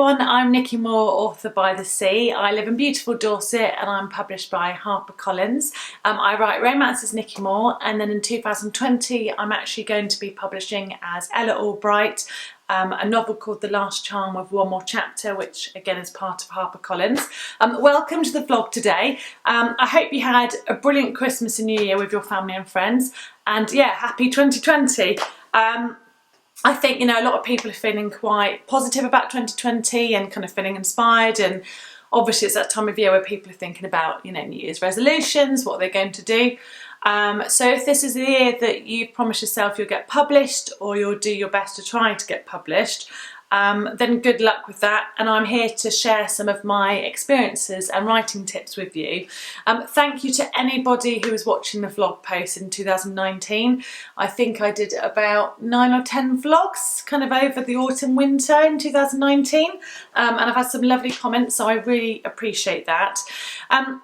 everyone, I'm Nikki Moore, author by the sea. I live in beautiful Dorset and I'm published by HarperCollins. I write romance as Nikki Moore, and then in 2020 I'm actually going to be publishing as Ella Allbright, a novel called The Last Charm with one more chapter, which again is part of HarperCollins. Welcome to the vlog today. I hope you had a brilliant Christmas and New Year with your family and friends, and yeah, happy 2020. I think, a lot of people are feeling quite positive about 2020 and kind of feeling inspired, and obviously it's that time of year where people are thinking about, New Year's resolutions, what they're going to do. So if this is the year that you promise yourself you'll get published, or you'll do your best to try to get published, then good luck with that, and I'm here to share some of my experiences and writing tips with you. Thank you to anybody who was watching the vlog post in 2019. I think I did about 9 or 10 vlogs kind of over the autumn winter in 2019, and I've had some lovely comments, so I really appreciate that.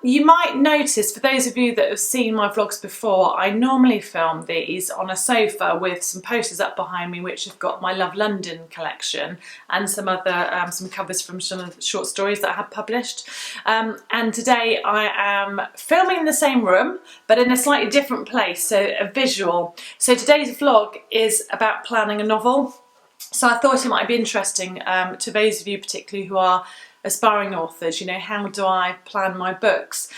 You might notice, for those of you that have seen my vlogs before, I normally film these on a sofa with some posters up behind me which have got my Love London collection and some other some covers from some of the short stories that I have published. And today I am filming in the same room but in a slightly different place, so a visual. So today's vlog is about planning a novel. So I thought it might be interesting to those of you particularly who are aspiring authors, how do I plan my books?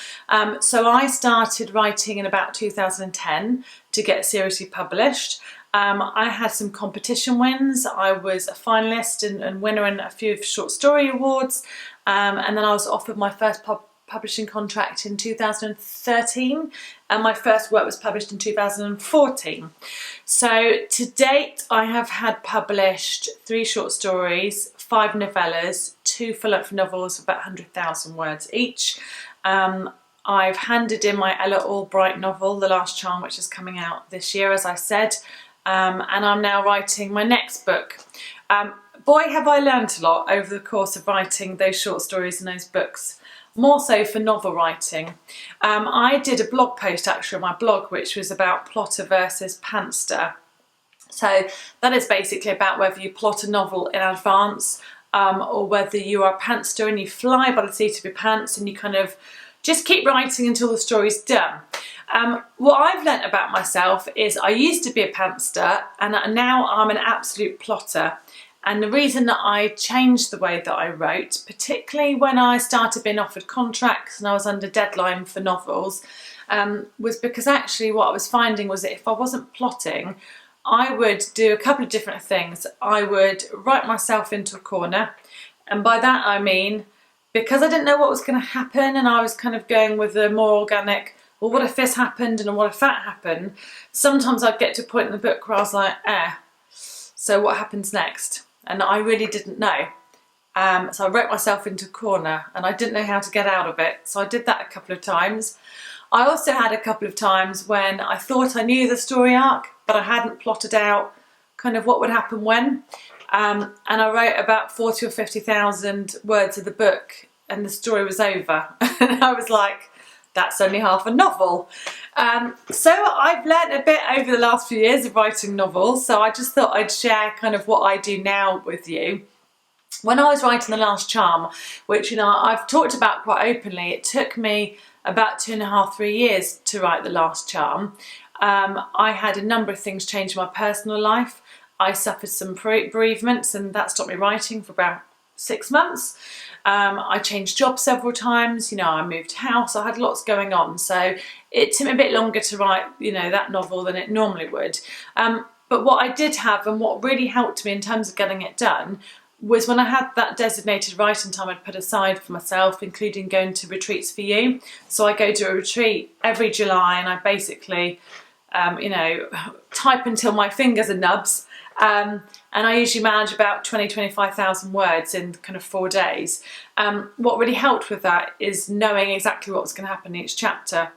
So I started writing in about 2010 to get seriously published. I had some competition wins. I was a finalist and winner in a few short story awards, and then I was offered my first publishing contract in 2013, and my first work was published in 2014. So to date I have had published 3 short stories, 5 novellas, 2 full-length novels of about 100,000 words each. I've handed in my Ella Allbright novel, The Last Charm, which is coming out this year, as I said, and I'm now writing my next book. Boy, have I learnt a lot over the course of writing those short stories and those books, more so for novel writing. I did a blog post actually on my blog which was about plotter versus pantster. So that is basically about whether you plot a novel in advance or whether you are a pantster and you fly by the seat of your pants and you kind of just keep writing until the story's done. What I've learnt about myself is I used to be a pantster and now I'm an absolute plotter. And the reason that I changed the way that I wrote, particularly when I started being offered contracts and I was under deadline for novels, was because actually what I was finding was that if I wasn't plotting, I would do a couple of different things. I would write myself into a corner, and by that I mean, because I didn't know what was going to happen and I was kind of going with a more organic, well, what if this happened and what if that happened? Sometimes I'd get to a point in the book where I was like, so what happens next? And I really didn't know. So I wrote myself into a corner and I didn't know how to get out of it. So I did that a couple of times. I also had a couple of times when I thought I knew the story arc, but I hadn't plotted out kind of what would happen when. And I wrote about 40 or 50,000 words of the book and the story was over. And I was like, that's only half a novel. So I've learnt a bit over the last few years of writing novels, so I just thought I'd share kind of what I do now with you. When I was writing The Last Charm, which I've talked about quite openly, it took me about 2.5, 3 years to write The Last Charm. I had a number of things change in my personal life. I suffered some bereavements and that stopped me writing for about 6 months. I changed jobs several times, I moved house, I had lots going on, so it took me a bit longer to write, that novel than it normally would. But what I did have, and what really helped me in terms of getting it done, was when I had that designated writing time I'd put aside for myself, including going to retreats for you. So I go to a retreat every July and I basically, type until my fingers are nubs. And I usually manage about 25,000 words in kind of 4 days. What really helped with that is knowing exactly what was going to happen in each chapter.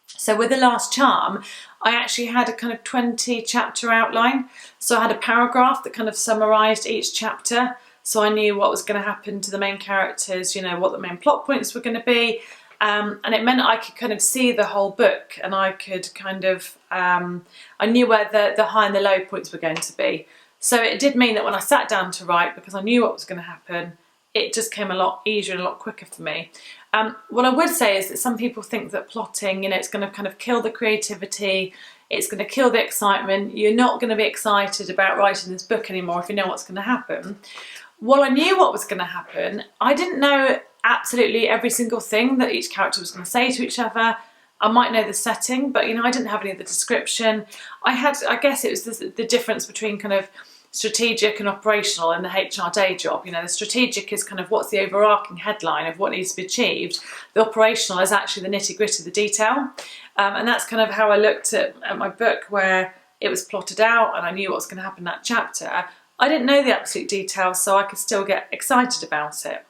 So with The Last Charm, I actually had a kind of 20 chapter outline. So I had a paragraph that kind of summarised each chapter. So I knew what was going to happen to the main characters, what the main plot points were going to be. And it meant I could kind of see the whole book, and I could kind of, I knew where the high and the low points were going to be. So it did mean that when I sat down to write, because I knew what was going to happen, it just came a lot easier and a lot quicker for me. What I would say is that some people think that plotting, it's going to kind of kill the creativity, it's going to kill the excitement. You're not going to be excited about writing this book anymore if you know what's going to happen. Well, I knew what was going to happen. I didn't know absolutely every single thing that each character was going to say to each other. I might know the setting, but I didn't have any of the description. I guess it was the difference between kind of strategic and operational in the HR day job. The strategic is kind of what's the overarching headline of what needs to be achieved. The operational is actually the nitty-gritty, the detail. And that's kind of how I looked at my book, where it was plotted out and I knew what was going to happen in that chapter. I didn't know the absolute details, so I could still get excited about it.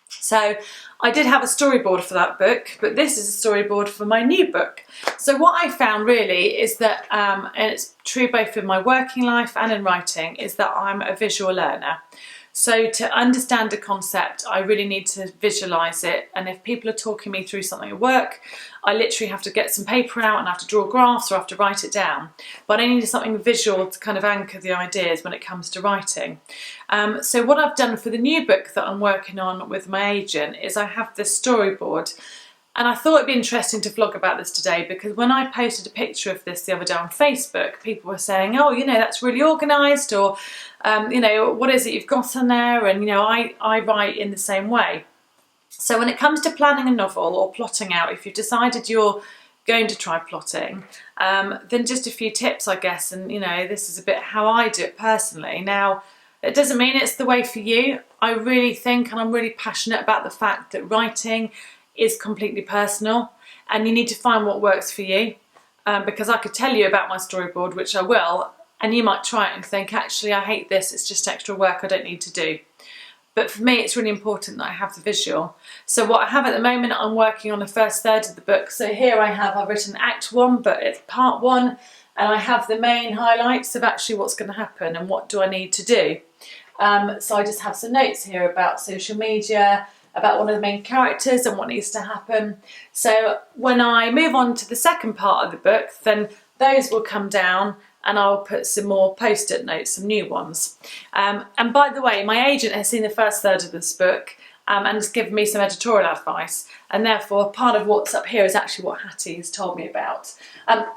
So I did have a storyboard for that book, but this is a storyboard for my new book. So what I found really is that, and it's true both in my working life and in writing, is that I'm a visual learner. So to understand a concept, I really need to visualise it. And if people are talking me through something at work, I literally have to get some paper out and I have to draw graphs or I have to write it down. But I need something visual to kind of anchor the ideas when it comes to writing. So what I've done for the new book that I'm working on with my agent is I have this storyboard. And I thought it'd be interesting to vlog about this today, because when I posted a picture of this the other day on Facebook, people were saying, oh, that's really organised, or, what is it you've got on there? And, I write in the same way. So when it comes to planning a novel or plotting out, if you've decided you're going to try plotting, then just a few tips, I guess. And, this is a bit how I do it personally. Now, it doesn't mean it's the way for you. I really think, and I'm really passionate about the fact that writing is completely personal, and you need to find what works for you, because I could tell you about my storyboard, which I will, and you might try it and think, actually I hate this, it's just extra work I don't need to do. But for me it's really important that I have the visual. So what I have at the moment, I'm working on the first third of the book. So here I've written Act 1, but it's part 1, and I have the main highlights of actually what's going to happen and what do I need to do. So I just have some notes here about social media, about one of the main characters and what needs to happen. So when I move on to the second part of the book, then those will come down and I'll put some more post-it notes, some new ones. And by the way, my agent has seen the first third of this book and has given me some editorial advice, and therefore part of what's up here is actually what Hattie has told me about.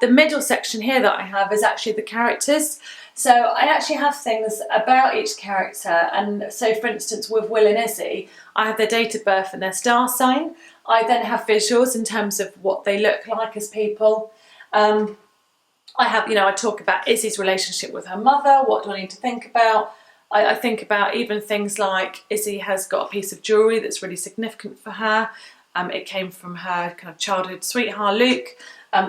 The middle section here that I have is actually the characters. So I actually have things about each character, and so for instance with Will and Izzy, I have their date of birth and their star sign. I then have visuals in terms of what they look like as people. I have, I talk about Izzy's relationship with her mother, what do I need to think about. I think about even things like Izzy has got a piece of jewellery that's really significant for her. It came from her kind of childhood sweetheart, Luke,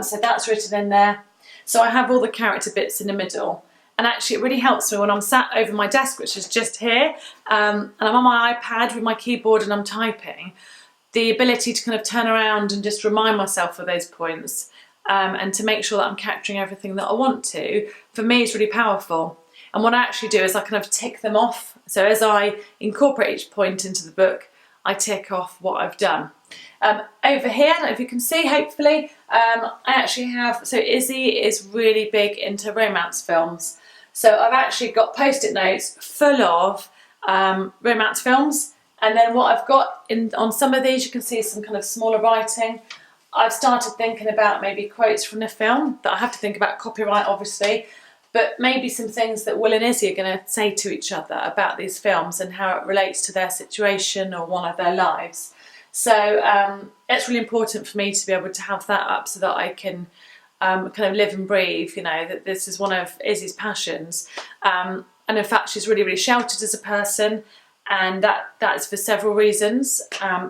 so that's written in there. So I have all the character bits in the middle. And actually it really helps me when I'm sat over my desk, which is just here, and I'm on my iPad with my keyboard and I'm typing, the ability to kind of turn around and just remind myself of those points, and to make sure that I'm capturing everything that I want to, for me is really powerful. And what I actually do is I kind of tick them off. So as I incorporate each point into the book, I tick off what I've done. Over here, I don't know if you can see, hopefully, I actually have, so Izzy is really big into romance films. So I've actually got post-it notes full of romance films. And then what I've got on some of these, you can see some kind of smaller writing. I've started thinking about maybe quotes from the film, that I have to think about copyright, obviously, but maybe some things that Will and Izzy are going to say to each other about these films and how it relates to their situation or one of their lives. So it's really important for me to be able to have that up so that I can kind of live and breathe, that this is one of Izzy's passions. And in fact, she's really, really sheltered as a person. And that is for several reasons,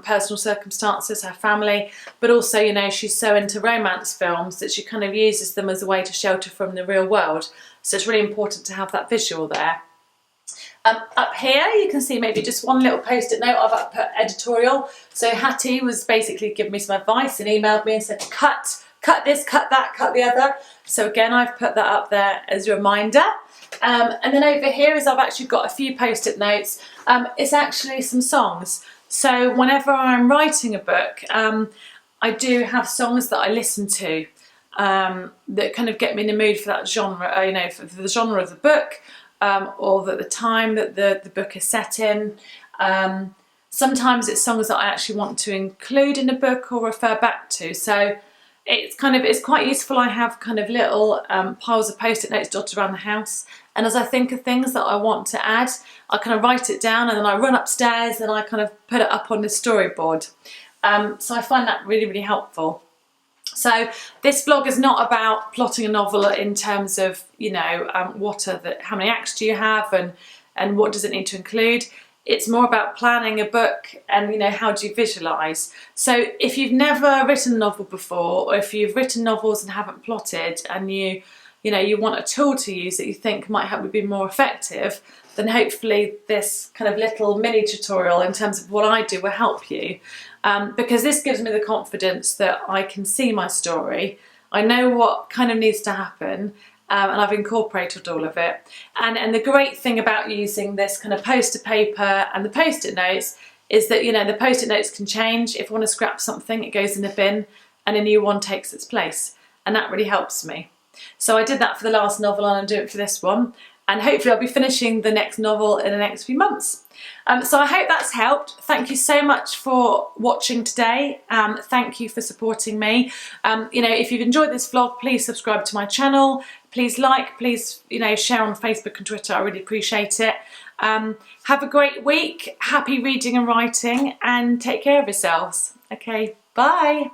personal circumstances, her family, but also, she's so into romance films that she kind of uses them as a way to shelter from the real world. So it's really important to have that visual there. Up here, you can see maybe just one little post-it note. I've put editorial. So Hattie was basically giving me some advice and emailed me and said, cut this, cut that, cut the other. So again, I've put that up there as a reminder. And then over here is I've actually got a few post-it notes. It's actually some songs. So whenever I'm writing a book, I do have songs that I listen to that kind of get me in the mood for that genre, for the genre of the book, or the time that the book is set in. Sometimes it's songs that I actually want to include in a book or refer back to. So it's quite useful. I have kind of little piles of post-it notes dotted around the house, and as I think of things that I want to add, I kind of write it down, and then I run upstairs and I kind of put it up on the storyboard. So I find that really, really helpful. So this vlog is not about plotting a novel in terms of, you know, how many acts do you have and what does it need to include. It's more about planning a book and, you know, how do you visualise. So if you've never written a novel before, or if you've written novels and haven't plotted, and you want a tool to use that you think might help you be more effective, then hopefully this kind of little mini tutorial in terms of what I do will help you. Because this gives me the confidence that I can see my story, I know what kind of needs to happen, and I've incorporated all of it. And the great thing about using this kind of poster paper and the post-it notes is that, you know, the post-it notes can change. If I want to scrap something, it goes in a bin and a new one takes its place. And that really helps me. So I did that for the last novel, and I'm doing it for this one. And hopefully I'll be finishing the next novel in the next few months. So I hope that's helped. Thank you so much for watching today. Thank you for supporting me. You know, if you've enjoyed this vlog, please subscribe to my channel. Please like, please, you know, share on Facebook and Twitter. I really appreciate it. Have a great week. Happy reading and writing, and take care of yourselves. Okay, bye.